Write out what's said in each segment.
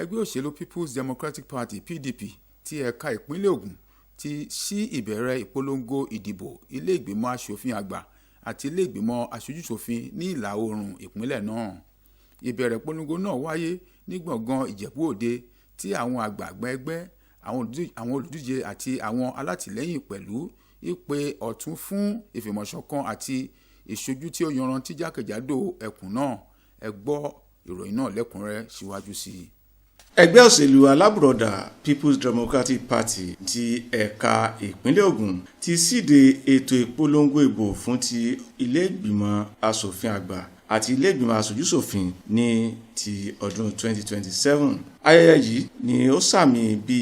ẹgbẹ́ òṣèlú People's Democratic Party PDP ti ẹ̀ka ìpínlẹ̀ Ògùn ti ṣí ìbẹ̀rẹ̀ ìpolongo ìdìbò ilé ìgbìmọ̀ asòfin àgbà àti ilé ìgbìmọ̀ aṣojú-ṣòfin ní ìlà oòrùn ìpínlẹ̀ náà. Ìbẹ̀rẹ̀ ìpolongo náà wáyé ní gbọ̀ngàn Ìjẹ̀bú Òde tí àwọn àgbààgbà ẹgbẹ́, àwọn olùdíje àti àwọn alátìlẹ́yìn pẹ̀lú ìpè ọ̀tún fún ìfìmọ̀ṣọ̀kan àti ìṣojú tí ó yanrantí jákèjádò ẹkùn náà. Ẹ gbọ́ ìròyìn náà lẹ́kùnrẹ́rẹ́ síwájú sí i. Ẹgbẹ́ òṣèlú alábùrọ̀dà People's Democratic Party ti ẹ̀ka ìpínlẹ̀ Ògùn ti síde ètò ìpolongo ìbò fún ti ilé ìgbìmọ̀ asòfin àgbà àti ilé ìgbìmọ̀ aṣojú-ṣòfin ní ti ọdún 2027. Ayẹyẹ yìí ni ó sàmì bí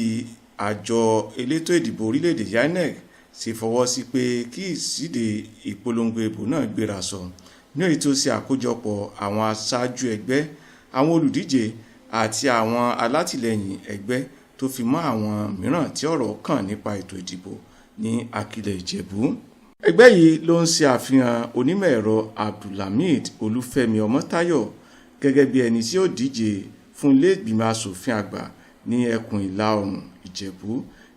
àjọ elétò ìdìbò orílẹ̀-èdè INEC ṣe fọwọ́ sí pé kí ìsíde ìpolongo ìbò náà gbéra sọ ní èyí tó ṣe àkójọpọ̀ àwọn aṣáájú ẹgbẹ́, àwọn olùdíje àti àwọn alátìlẹyìn ẹgbẹ́ tó fi mọ́ àwọn mìíràn tí ọ̀rọ̀ kàn nípa ètò ìdìbò ní Akilẹ̀ Ìjẹ̀bú. Ẹgbẹ́ yìí ló ń ṣe àfihàn onímọ̀ ẹ̀rọ Abdulhamid Olúfẹ́mi Ọmọ́táyọ̀ gẹ́gẹ́ bí ẹni tí ó díje fún ilé ìgbìmọ̀ asòfin àgbà ní ẹkùn ìlà oòrùn Ìjẹ̀bú,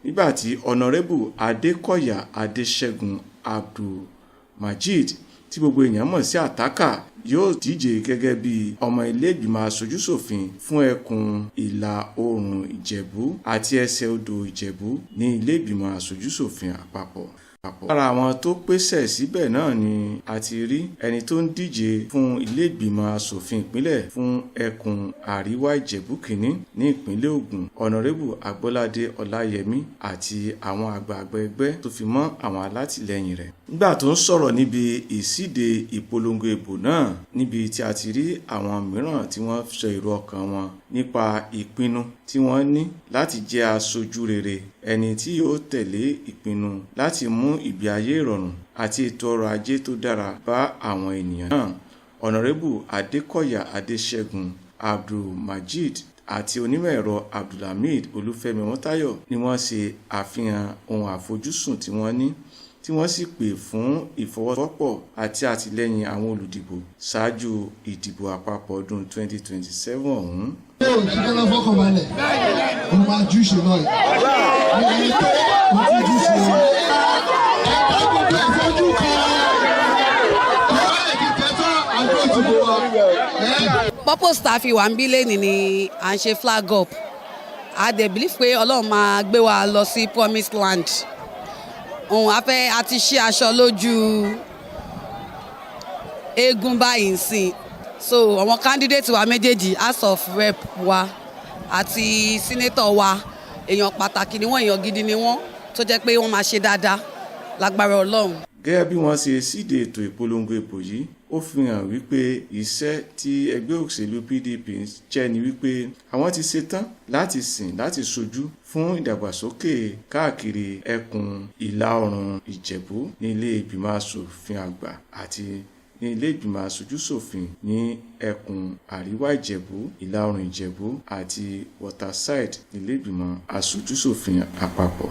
nígbàtí ọ̀nàrẹ́bù Adékọ̀yà Adéṣẹ́gun Abdulmajid tí gbogbo èèyàn mọ̀ sí Àtákà yóò díje gẹ́gẹ́ bí ọmọ ilé ìgbìmọ̀ aṣojú-ṣòfin fún ẹkùn ìlà oòrùn Ìjẹ̀bú àti ẹsẹ̀ odò Ìjẹ̀bú ní ilé ìgbìmọ̀ aṣojú-ṣòfin àpapọ̀. Lára àwọn tó pèsè síbẹ̀ náà ni a ti rí ẹni tó ń díje fún ilé ìgbìmọ̀ asòfin ìpínlẹ̀ fún ẹkùn àríwá Ìjẹ̀bú kìíní ní ìpínlẹ̀ Ògùn, ọ̀nàrẹ́bù Agbọ́ládé Ọláyẹmí àti àwọn àgbààgbà ẹgbẹ́ tó fi mọ́ àwọn alátìlẹyìn rẹ̀. Nígbà tó ń sọ̀rọ̀ níbi ìsíde ìpolongo ìbò náà, níbi tí a ti rí àwọn mìíràn tí wọ́n sọ èrò ọkàn wọn nípa ìpinnu tí wọ́n ní láti jẹ́ aṣojú rere, ẹni tí yóò tẹ̀lé ìpinnu láti mú ìgbé ayé ìrọ̀rùn àti ètò ọrọ̀ ajé tó dára bá àwọn ènìyàn náà. Ọ̀nàrẹ́bù Adékọ̀yà Adéṣẹ́gun Abdulmajid àti onímọ̀ ẹ̀rọ Abdulhamid Olúfẹ́mi Ọmọ́táyọ̀ ni wọ́n ṣe àfihàn ohun àfojúsùn tí wọ́n ní, tí wọ́n sì pè fún ìfọwọ́sowọ́pọ̀ àti àtìlẹ́yìn àwọn olùdìbò ṣáájú ìdìbò àpapọ̀ ọdún 2027 ọ̀hún. Ìjọba fọkànbalẹ̀, òun máa júṣe náà yìí. Ní ẹni tó ń fi júṣe wọn. Ẹ̀ka gbogbo ìfojú kan. Ìwà ìdìtẹ́tọ́ àjọ ìdìbò wa. Purpose tá a fi wà ń bí lẹ́nìí ni à ń ṣe flag up. A dẹ̀ believe pé Ọlọ́run máa gbé wa lọ sí promised land. A ti ṣí aṣọ lójú eégún báyìí sìn. So àwọn candidate wa méjèèjì, House of Rep wa àti senator wa, èèyàn pàtàkì ni wọ́n, èèyàn gidi ni wọ́n, tó jẹ́ pé wọ́n máa ṣe dáadáa lágbára Ọlọ́run. Gẹ́gẹ́ bí wọ́n ṣe síde ètò ìpolongo ìbò yìí, ó fi hàn wípé iṣẹ́ tí ẹgbẹ́ òṣèlú PDP jẹ́ ni wípé àwọn ti ṣetán láti sìn láti ṣojú fún ìdàgbàsókè káàkiri ẹkùn ìlà oòrùn Ìjẹ̀bú ní ilé ìgbìmọ̀ asòfin àgbà àti ní ilé ìgbìmọ̀ aṣojú-ṣòfin ní ẹkùn àríwá Ìjẹ̀bú, ìlà oòrùn Ìjẹ̀bú àti Waterside ní ilé ìgbìmọ̀ aṣojú-ṣòfin àpapọ̀.